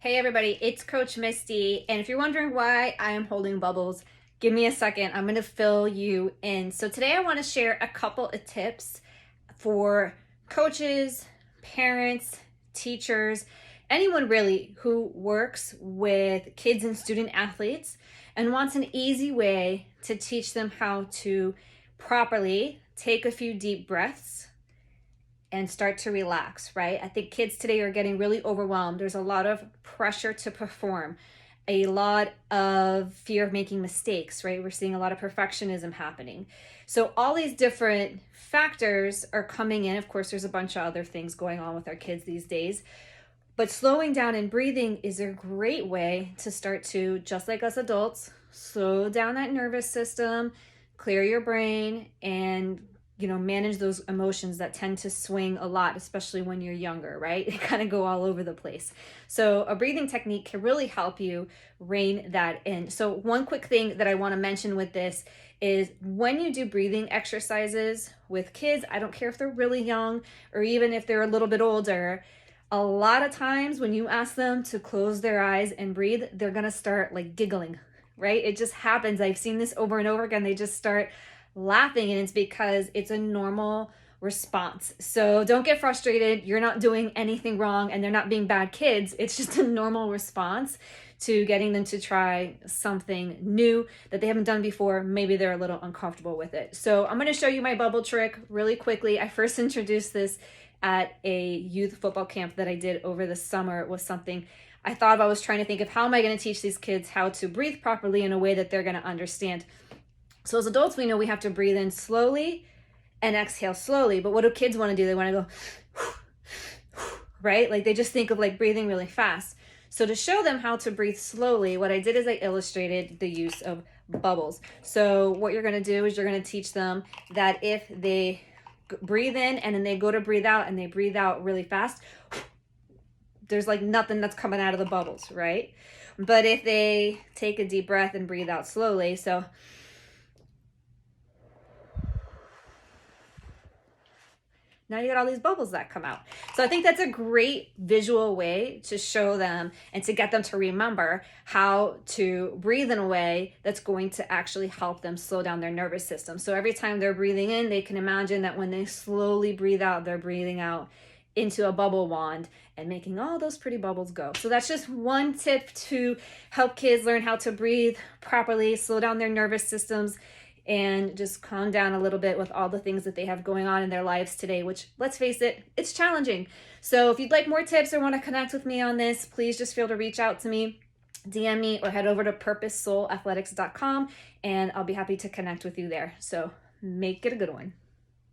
Hey everybody, it's Coach Misty, and if you're wondering why I am holding bubbles, give me a second. I'm going to fill you in. So today I want to share a couple of tips for coaches, parents, teachers, anyone really who works with kids and student athletes and wants an easy way to teach them how to properly take a few deep breaths and start to relax, right? I think kids today are getting really overwhelmed. There's a lot of pressure to perform, a lot of fear of making mistakes, right? We're seeing a lot of perfectionism happening. So all these different factors are coming in. Of course, there's a bunch of other things going on with our kids these days. But slowing down and breathing is a great way to start to, just like us adults, slow down that nervous system, clear your brain, and manage those emotions that tend to swing a lot, especially when you're younger, right? They kind of go all over the place. So a breathing technique can really help you rein that in. So one quick thing that I want to mention with this is when you do breathing exercises with kids, I don't care if they're really young or even if they're a little bit older, a lot of times when you ask them to close their eyes and breathe, they're going to start like giggling, right? It just happens. I've seen this over and over again. They just start laughing, and it's because it's a normal response. So don't get frustrated. You're not doing anything wrong and they're not being bad kids. It's just a normal response to getting them to try something new that they haven't done before. Maybe they're a little uncomfortable with it. So I'm going to show you my bubble trick really quickly. I first introduced this at a youth football camp that I did over the summer. It was something I thought of. I was trying to think of how am I going to teach these kids how to breathe properly in a way that they're going to understand. So as adults, we know we have to breathe in slowly and exhale slowly. But what do kids want to do? They want to go, right? Like they just think of like breathing really fast. So to show them how to breathe slowly, what I did is I illustrated the use of bubbles. So what you're going to do is you're going to teach them that if they breathe in and then they go to breathe out and they breathe out really fast, there's like nothing that's coming out of the bubbles, right? But if they take a deep breath and breathe out slowly, so now you got all these bubbles that come out. So I think that's a great visual way to show them and to get them to remember how to breathe in a way that's going to actually help them slow down their nervous system. So every time they're breathing in, they can imagine that when they slowly breathe out, they're breathing out into a bubble wand and making all those pretty bubbles go. So that's just one tip to help kids learn how to breathe properly, slow down their nervous systems, and just calm down a little bit with all the things that they have going on in their lives today, which, let's face it, it's challenging. So if you'd like more tips or want to connect with me on this, please just feel to reach out to me, DM me, or head over to purposesoulathletics.com, and I'll be happy to connect with you there. So make it a good one.